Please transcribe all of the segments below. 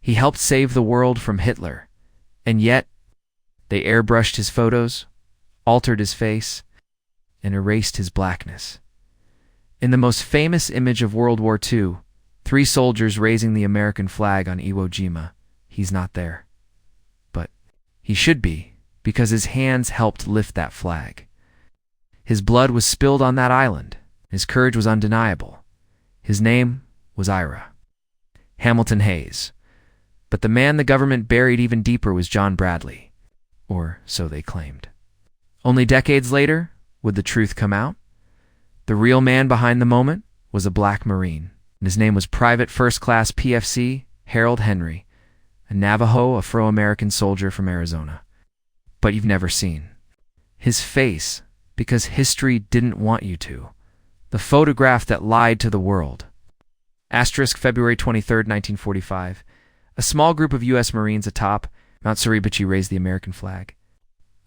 He helped save the world from Hitler. And yet, they airbrushed his photos, altered his face, and erased his blackness. In the most famous image of World War II, 3 soldiers raising the American flag on Iwo Jima, he's not there. But he should be, because his hands helped lift that flag. His blood was spilled on that island. His courage was undeniable. His name was Ira Hamilton Hayes. But the man the government buried even deeper was John Bradley. Or so they claimed. Only decades later, would the truth come out? The real man behind the moment was a black Marine, and his name was Private First Class PFC Harold Henry, a Navajo Afro-American soldier from Arizona. But you've never seen his face, because history didn't want you to. The photograph that lied to the world. Asterisk February 23, 1945. A small group of U.S. Marines atop Mount Suribachi raised the American flag.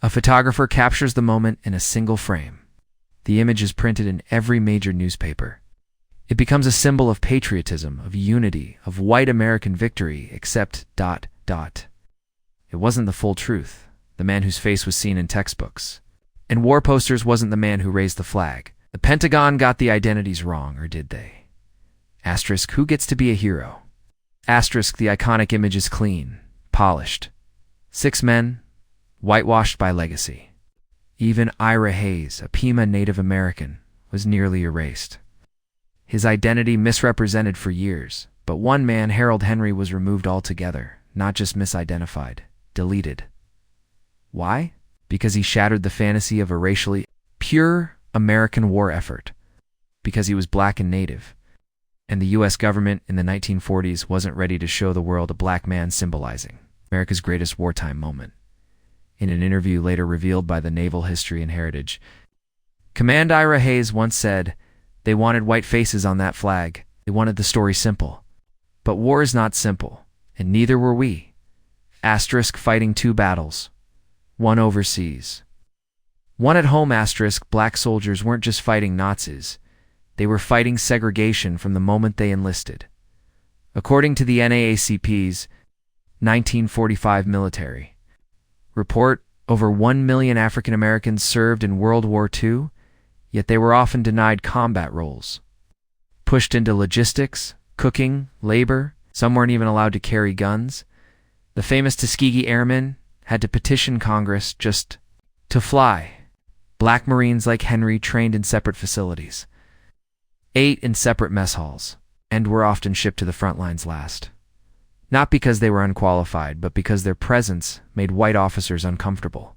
A photographer captures the moment in a single frame. The image is printed in every major newspaper. It becomes a symbol of patriotism, of unity, of white American victory, except ... It wasn't the full truth, the man whose face was seen in textbooks. And war posters wasn't the man who raised the flag. The Pentagon got the identities wrong, or did they? Asterisk, who gets to be a hero? Asterisk, the iconic image is clean, polished. 6 men, whitewashed by legacy. Even Ira Hayes, a Pima Native American, was nearly erased. His identity misrepresented for years, but one man, Harold Henry, was removed altogether, not just misidentified, deleted. Why? Because he shattered the fantasy of a racially pure American war effort. Because he was black and native. And the U.S. government in the 1940s wasn't ready to show the world a black man symbolizing America's greatest wartime moment. In an interview later revealed by the Naval History and Heritage, Command Ira Hayes once said, "They wanted white faces on that flag. They wanted the story simple. But war is not simple, and neither were we." Asterisk, fighting 2 battles. One overseas. One at home. Asterisk, black soldiers weren't just fighting Nazis. They were fighting segregation from the moment they enlisted. According to the NAACP's 1945 military report, over 1 million African Americans served in World War II, yet they were often denied combat roles. Pushed into logistics, cooking, labor, some weren't even allowed to carry guns. The famous Tuskegee Airmen had to petition Congress just to fly. Black Marines like Henry trained in separate facilities, ate in separate mess halls, and were often shipped to the front lines last. Not because they were unqualified, but because their presence made white officers uncomfortable.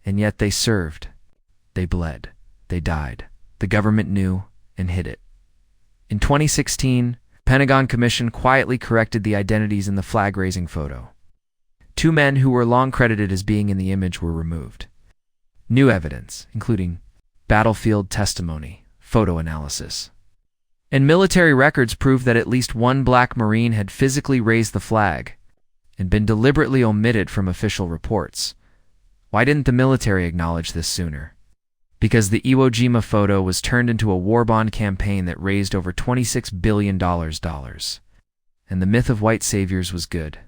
And yet they served. They bled. They died. The government knew and hid it. In 2016, Pentagon Commission quietly corrected the identities in the flag-raising photo. 2 men who were long credited as being in the image were removed. New evidence, including battlefield testimony, photo analysis, and military records, prove that at least 1 black Marine had physically raised the flag and been deliberately omitted from official reports. Why didn't the military acknowledge this sooner? Because the Iwo Jima photo was turned into a war bond campaign that raised over $26 billion. And the myth of white saviors was good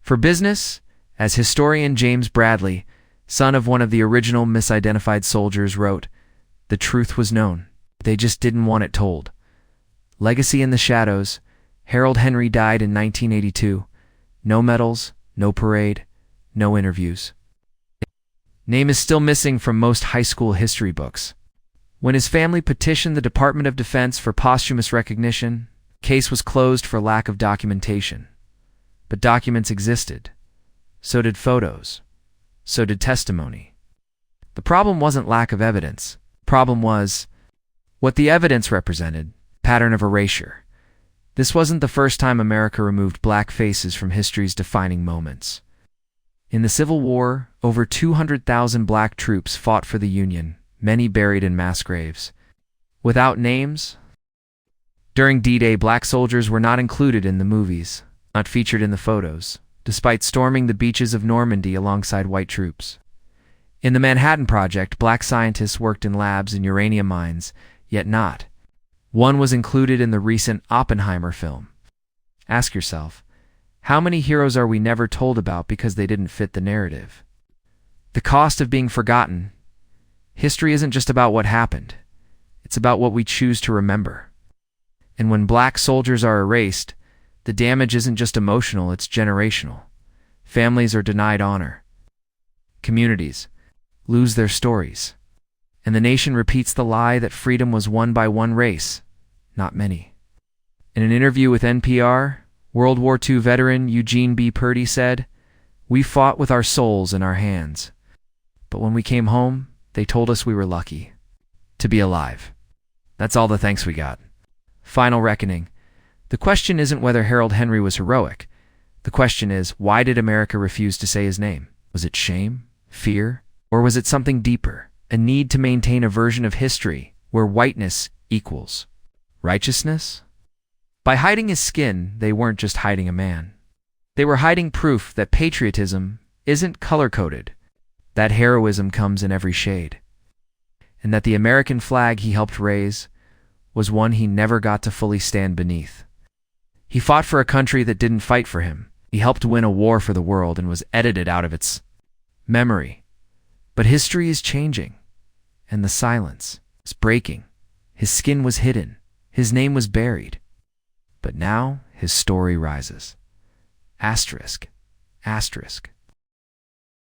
for business, as historian James Bradley, son of one of the original misidentified soldiers, wrote, "The truth was known. They just didn't want it told." Legacy in the shadows. Harold Henry died in 1982. No medals, no parade, no interviews. Name is still missing from most high school history books. When his family petitioned the Department of Defense for posthumous recognition, case was closed for lack of documentation. But documents existed. So did photos. So did testimony. The problem wasn't lack of evidence. The problem was what the evidence represented: pattern of erasure. This wasn't the first time America removed black faces from history's defining moments. In the Civil War, over 200,000 black troops fought for the Union, many buried in mass graves, without names. During D-Day, black soldiers were not included in the movies, not featured in the photos, despite storming the beaches of Normandy alongside white troops. In the Manhattan Project, black scientists worked in labs and uranium mines, yet not one was included in the recent Oppenheimer film. Ask yourself, How many heroes are we never told about because they didn't fit the narrative? The cost of being forgotten. History isn't just about what happened. It's about what we choose to remember. And when black soldiers are erased, the damage isn't just emotional, it's generational. Families are denied honor. Communities lose their stories. And the nation repeats the lie that freedom was won by one race, not many. In an interview with NPR, World War II veteran Eugene B. Purdy said, "We fought with our souls in our hands. But when we came home, they told us we were lucky to be alive." That's all the thanks we got. Final reckoning. The question isn't whether Harold Henry was heroic. The question is, why did America refuse to say his name? Was it shame? Fear? Or was it something deeper? A need to maintain a version of history where whiteness equals righteousness? By hiding his skin, they weren't just hiding a man. They were hiding proof that patriotism isn't color-coded, that heroism comes in every shade, and that the American flag he helped raise was one he never got to fully stand beneath. He fought for a country that didn't fight for him. He helped win a war for the world and was edited out of its memory. But history is changing, and the silence is breaking. His skin was hidden. His name was buried. But now his story rises. Asterisk, asterisk.